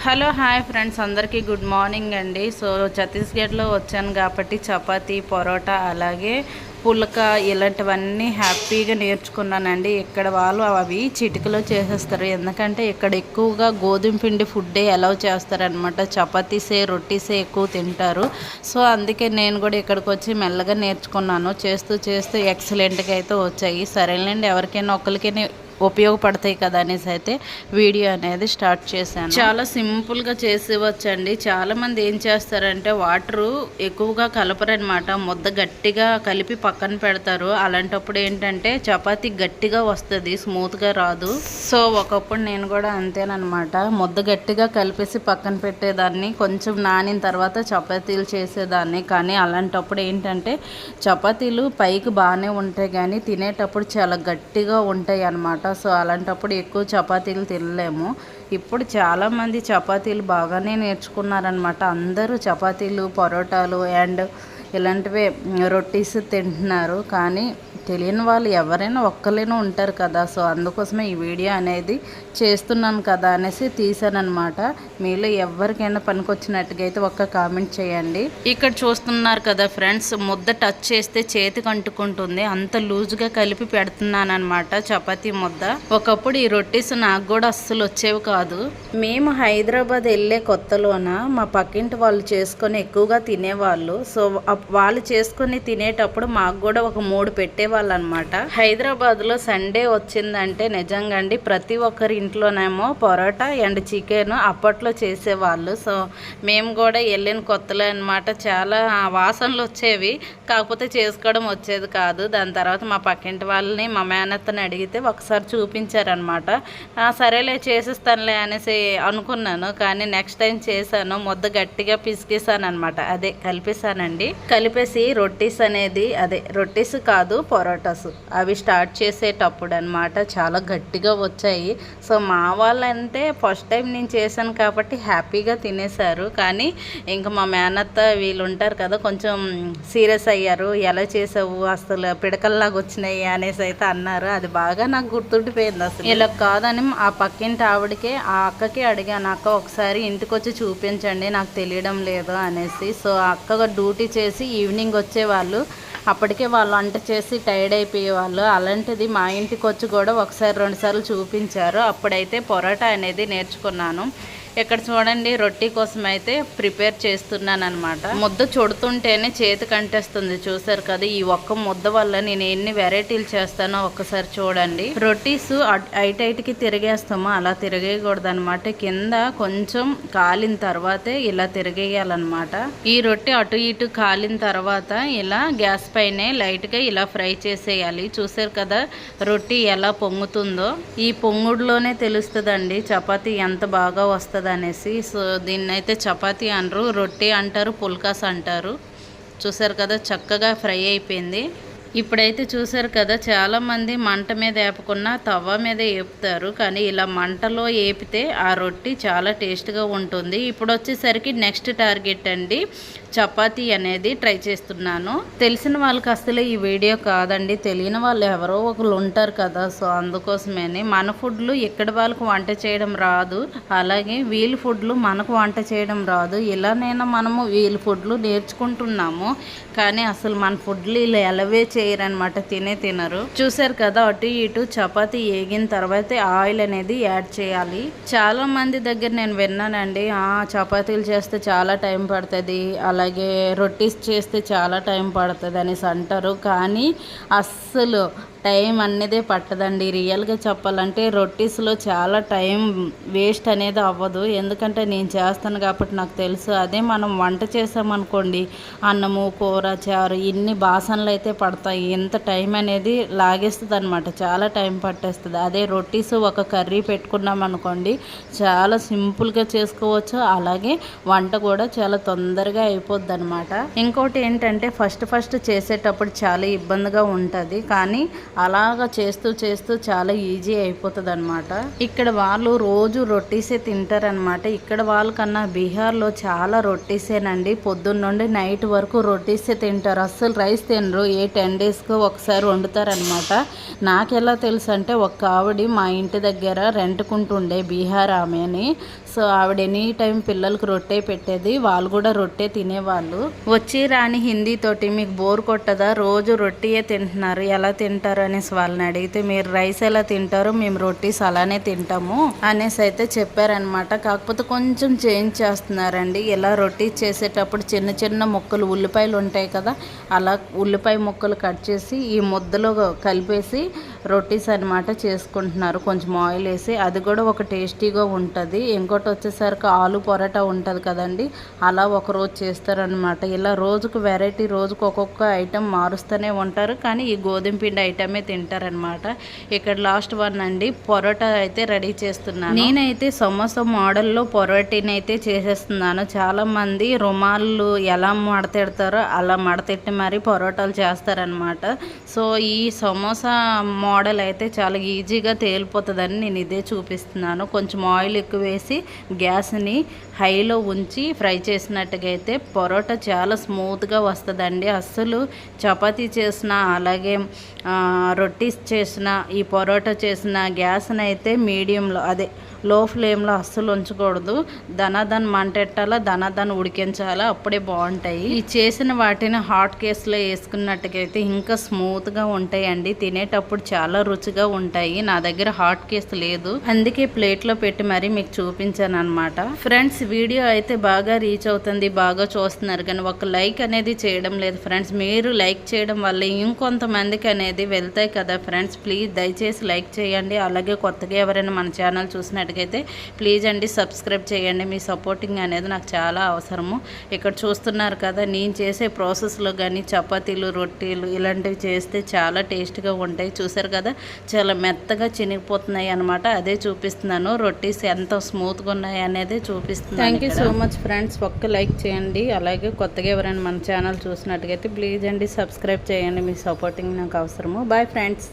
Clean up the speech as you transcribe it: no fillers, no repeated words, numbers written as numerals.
Hello hi friends, అందరికీ good morning అండి. So ఛత్తీస్గఢ్లో వచ్చాను కాబట్టి చపాతీ, పరోటా, అలాగే పుల్క ఇలాంటివన్నీ హ్యాపీగా నేర్చుకున్నానండి. ఇక్కడ వాళ్ళు అవి చిటికలో చేసేస్తారు, ఎందుకంటే ఇక్కడ ఎక్కువగా గోధుమ పిండి ఫుడ్డే అలౌ చేస్తారనమాట. చపాతీసే, రొట్టీసే ఎక్కువ తింటారు. సో అందుకే నేను కూడా ఇక్కడికి వచ్చి మెల్లగా నేర్చుకున్నాను. చేస్తూ చేస్తూ ఎక్సలెంట్గా అయితే వచ్చాయి. సరేలేండి, ఎవరికైనా ఒక్కరికైనా ఉపయోగపడతాయి కదా అనేసి అయితే వీడియో అనేది స్టార్ట్ చేశాను. చాలా సింపుల్గా చేసేవచ్చండి. చాలామంది ఏం చేస్తారంటే వాటరు ఎక్కువగా కలపరనమాట, ముద్ద గట్టిగా కలిపి పక్కన పెడతారు. అలాంటప్పుడు ఏంటంటే చపాతీ గట్టిగా వస్తుంది, స్మూత్గా రాదు. సో ఒకప్పుడు నేను కూడా అంతేనమాట, ముద్ద గట్టిగా కలిపేసి పక్కన పెట్టేదాన్ని, కొంచెం నానిన తర్వాత చపాతీలు చేసేదాన్ని. కానీ అలాంటప్పుడు ఏంటంటే చపాతీలు పైకి బాగానే ఉంటాయి కానీ తినేటప్పుడు చాలా గట్టిగా ఉంటాయి అన్నమాట. సో అలాంటప్పుడు ఎక్కువ చపాతీలు తినలేము. ఇప్పుడు చాలామంది చపాతీలు బాగానే నేర్చుకున్నారనమాట. అందరూ చపాతీలు, పరోటాలు అండ్ ఇలాంటివే రొట్టీస్ తింటున్నారు. కానీ తెలియని వాళ్ళు ఎవరైనా ఒక్కరైనా ఉంటారు కదా. సో అందుకోసమే ఈ వీడియో అనేది చేస్తున్నాను కదా అనేసి తీసానమాట. మీలో ఎవరికైనా పనికొచ్చినట్టుగా అయితే ఒక్క కామెంట్ చేయండి. ఇక్కడ చూస్తున్నారు కదా ఫ్రెండ్స్, ముద్ద టచ్ చేస్తే చేతికి అంటుకుంటుంది, అంత లూజ్గా కలిపి పెడుతున్నాను అనమాట చపాతీ ముద్ద. ఒకప్పుడు ఈ రొట్టీస్ నాకు కూడా అస్సలు వచ్చేవి కాదు. మేము హైదరాబాద్ వెళ్ళే కొత్తలోన మా పక్కింటి వాళ్ళు చేసుకొని ఎక్కువగా తినేవాళ్ళు. సో వాళ్ళు చేసుకొని తినేటప్పుడు మాకు కూడా ఒక 3 పెట్టేవాళ్ళు అనమాట. హైదరాబాద్లో సండే వచ్చిందంటే నిజంగా అండి ప్రతి ఒక్కరి ఇంట్లోనేమో పరోటా అండ్ చికెన్ అప్పట్లో చేసేవాళ్ళు. సో మేము కూడా వెళ్ళిన కొత్తలో అనమాట, చాలా వాసనలు వచ్చేవి, కాకపోతే చేసుకోవడం వచ్చేది కాదు. దాని తర్వాత మా పక్కింటి వాళ్ళని, మా మేనత్తని అడిగితే ఒకసారి చూపించారనమాట. సరేలే చేసిస్తానులే అనేసి అనుకున్నాను. కానీ నెక్స్ట్ టైం చేశాను, ముద్ద గట్టిగా పిసికేసాను అనమాట. అదే కలిపేసానండి. కలిపేసి రొట్టీస్ అనేది, అదే రొట్టీస్ కాదు పరోటాస్, అవి స్టార్ట్ చేసేటప్పుడు అనమాట చాలా గట్టిగా వచ్చాయి. సో మా వాళ్ళంటే ఫస్ట్ టైం నేను చేశాను కాబట్టి హ్యాపీగా తినేశారు. కానీ ఇంకా మా మేనత్త వీళ్ళు ఉంటారు కదా, కొంచెం సీరియస్ అయ్యారు. ఎలా చేసావు, అసలు పిడకల్లాగా వచ్చినాయి అనేసి అయితే అన్నారు. అది బాగా నాకు గుర్తుండిపోయింది. అసలు ఇలా కాదని ఆ పక్కింటి ఆవిడకి, ఆ అక్కకి అడిగాను, అక్క ఒకసారి ఇంటికి వచ్చి చూపించండి, నాకు తెలియడం లేదు అనేసి. సో అక్క డ్యూటీ చేసి ఈవినింగ్ వచ్చేవాళ్ళు. అప్పటికే వాళ్ళు వంట చేసి టైర్డ్ అయిపోయేవాళ్ళు. అలాంటిది మా ఇంటికి వచ్చి కూడా ఒకసారి 2 సార్లు చూపించారు. అప్పుడైతే పొరాటా అనేది నేర్చుకున్నాను. ఇక్కడ చూడండి, రొట్టి కోసం అయితే ప్రిపేర్ చేస్తున్నాను అనమాట. ముద్ద చుడుతుంటేనే చేతి కంటేస్తుంది, చూసారు కదా. ఈ ఒక్క ముద్ద వల్ల నేను ఎన్ని వెరైటీలు చేస్తానో ఒక్కసారి చూడండి. రొట్టీస్ ఐటైట్కి తిరిగేస్తాము, అలా తిరిగేయకూడదు అనమాట. కింద కొంచెం కాలిన తర్వాతే ఇలా తిరిగేయాలన్నమాట. ఈ రొట్టె అటు ఇటు కాలిన తర్వాత ఇలా గ్యాస్ పైనే లైట్గా ఇలా ఫ్రై చేసేయాలి. చూసారు కదా రొట్టి ఎలా పొంగుతుందో. ఈ పొంగుడులోనే తెలుస్తుందండి చపాతీ ఎంత బాగా వస్తుంది అనేసి. సో దీన్ని అయితే చపాతీ అనరు, రొట్టి అంటారు, పుల్కాస్ అంటారు. చూసారు కదా చక్కగా ఫ్రై అయిపోయింది. ఇప్పుడైతే చూసారు కదా, చాలామంది మంట మీద వేపకుండా తవ్వ మీద వేపుతారు. కానీ ఇలా మంటలో వేపితే ఆ రొట్టి చాలా టేస్ట్గా ఉంటుంది. ఇప్పుడు వచ్చేసరికి నెక్స్ట్ టార్గెట్ అండి, చపాతీ అనేది ట్రై చేస్తున్నాను. తెలిసిన వాళ్ళకి అసలు ఈ వీడియో కాదండి, తెలియని వాళ్ళు ఎవరో ఒకరు ఉంటారు కదా. సో అందుకోసమేనే మన ఫుడ్లు ఇక్కడ వాళ్ళకు వంట చేయడం రాదు, అలాగే వీళ్ళ ఫుడ్లు మనకు వంట చేయడం రాదు. ఇలానైనా మనము వీళ్ళ ఫుడ్లు నేర్చుకుంటున్నాము, కానీ అసలు మన ఫుడ్లు ఇలా ఎలవే చేయరనమాట, తినరు. చూసారు కదా, అటు ఇటు చపాతీ వేగిన తర్వాత ఆయిల్ అనేది యాడ్ చేయాలి. చాలా మంది దగ్గర నేను విన్నానండి, చపాతీలు చేస్తే చాలా టైం పడుతుంది, అలాగే రొట్టీస్ చేస్తే చాలా టైం పడుతుంది అనేసి అంటారు. కానీ అస్సలు టైం అనేదే పట్టదండి. రియల్గా చెప్పాలంటే రొట్టీస్లో చాలా టైం వేస్ట్ అనేది అవ్వదు, ఎందుకంటే నేను చేస్తాను కాబట్టి నాకు తెలుసు. అదే మనం వంట చేసామనుకోండి, అన్నము, కూర, చారు ఇన్ని బాసనలు అయితే పడతాయి, ఎంత టైం అనేది లాగేస్తుంది అనమాట, చాలా టైం పట్టేస్తుంది. అదే రొట్టీస్ ఒక కర్రీ పెట్టుకున్నాం అనుకోండి, చాలా సింపుల్గా చేసుకోవచ్చు, అలాగే వంట కూడా చాలా తొందరగా అయిపోద్ది అనమాట. ఇంకోటి ఏంటంటే ఫస్ట్ చేసేటప్పుడు చాలా ఇబ్బందిగా ఉంటుంది, కానీ అలాగా చేస్తూ చేస్తూ చాలా ఈజీ అయిపోతుంది అనమాట. ఇక్కడ వాళ్ళు రోజు రొట్టీసే తింటారనమాట. ఇక్కడ వాళ్ళకన్నా బీహార్లో చాలా రొట్టీసేనండి, పొద్దున్న నుండి నైట్ వరకు రొట్టీసే తింటారు, అస్సలు రైస్ తినరు. 10 డేస్కి ఒకసారి వండుతారనమాట. నాకు ఎలా తెలుసు అంటే, ఒక ఆవిడ మా ఇంటి దగ్గర రెంట్కుంటుండే బీహార్ ఆమెని. సో ఆవిడ ఎనీ టైం పిల్లలకు రొట్టె పెట్టేది, వాళ్ళు కూడా రొట్టె తినేవాళ్ళు. వచ్చి రాని హిందీ తోటి మీకు బోర్ కొట్టదా, రోజు రొట్టెయే తింటున్నారు, ఎలా తింటారు అనేసి వాళ్ళని అడిగితే, మీరు రైస్ ఎలా తింటారో మేము రొట్టీస్ అలానే తింటాము అనేసి అయితే చెప్పారనమాట. కాకపోతే కొంచెం చేంజ్ చేస్తున్నారండి. ఇలా రొట్టె చేసేటప్పుడు చిన్న చిన్న ముక్కలు ఉల్లిపాయలు ఉంటాయి కదా, అలా ఉల్లిపాయ ముక్కలు కట్ చేసి ఈ ముద్దలో కలిపేసి రొట్టీస్ అనమాట చేసుకుంటున్నారు, కొంచెం ఆయిల్ వేసి. అది కూడా ఒక టేస్టీగా ఉంటుంది. ఇంకోటి వచ్చేసరికి ఆలు పొరాటా ఉంటుంది కదండి, అలా ఒకరోజు చేస్తారనమాట. ఇలా రోజుకు వెరైటీ, రోజుకు ఒక్కొక్క ఐటెం మారుస్తూనే ఉంటారు, కానీ ఈ గోధుమ పిండి ఐటమే తింటారనమాట. ఇక్కడ లాస్ట్ వన్ అండి, పొరోటా అయితే రెడీ చేస్తున్నాను. నేనైతే సమోసా మోడల్లో పొరోటీని అయితే చేసేస్తున్నాను. చాలామంది రుమాళ్ళు ఎలా మడతెడతారో అలా మడతెట్టి మరి పొరోటాలు చేస్తారనమాట. సో ఈ సమోసా మోడల్ అయితే చాలా ఈజీగా తేలిపోతుందని నేను ఇదే చూపిస్తున్నాను. కొంచెం ఆయిల్ ఎక్కువ వేసి గ్యాస్ని హైలో ఉంచి ఫ్రై చేసినట్టుగా అయితే పొరోటా చాలా స్మూత్గా వస్తుందండి. అస్సలు చపాతీ చేసిన, అలాగే రొట్టీస్ చేసిన, ఈ పొరోటా చేసిన గ్యాస్ని అయితే మీడియంలో, అదే లో ఫ్లేమ్లో అస్సలు ఉంచకూడదు. దనాదన్ మంటెట్టాలా, దనాదన్ ఉడికించాలా, అప్పుడే బాగుంటాయి. ఈ చేసిన వాటిని హాట్ కేసులో వేసుకున్నట్టుగా అయితే ఇంకా స్మూత్గా ఉంటాయండి, తినేటప్పుడు చాలా రుచిగా ఉంటాయి. నా దగ్గర హాట్ కేసు లేదు, అందుకే ప్లేట్లో పెట్టి మరీ మీకు చూపించాను అనమాట. ఫ్రెండ్స్, వీడియో అయితే బాగా రీచ్ అవుతుంది, బాగా చూస్తున్నారు, కానీ ఒక లైక్ అనేది చేయడం లేదు ఫ్రెండ్స్. మీరు లైక్ చేయడం వల్ల ఇంకొంతమందికి అనేది వెళ్తాయి కదా ఫ్రెండ్స్. ప్లీజ్ దయచేసి లైక్ చేయండి. అలాగే కొత్తగా ఎవరైనా మన ఛానల్ చూసినట్టుగైతే ప్లీజ్ అండి సబ్స్క్రైబ్ చేయండి. మీ సపోర్టింగ్ అనేది నాకు చాలా అవసరము. ఇక్కడ చూస్తున్నారు కదా, నేను చేసే ప్రాసెస్లో కానీ చపాతీలు, రొట్టెలు ఇలాంటివి చేస్తే చాలా టేస్ట్గా ఉంటాయి. చూసారు కదా, చాలా మెత్తగా చినిగిపోతున్నాయి అనమాట. అదే చూపిస్తున్నాను, రొట్టెస్ ఎంత స్మూత్గా ఉన్నాయి అనేది చూపిస్తున్నాను. Thank you so much friends. ఒక్క లైక్ చేయండి. అలాగే కొత్తగా ఎవరైనా మన ఛానల్ చూసినట్టుగైతే ప్లీజ్ అండి సబ్స్క్రైబ్ చేయండి. మీ సపోర్టింగ్ నాకు అవసరము. Bye friends.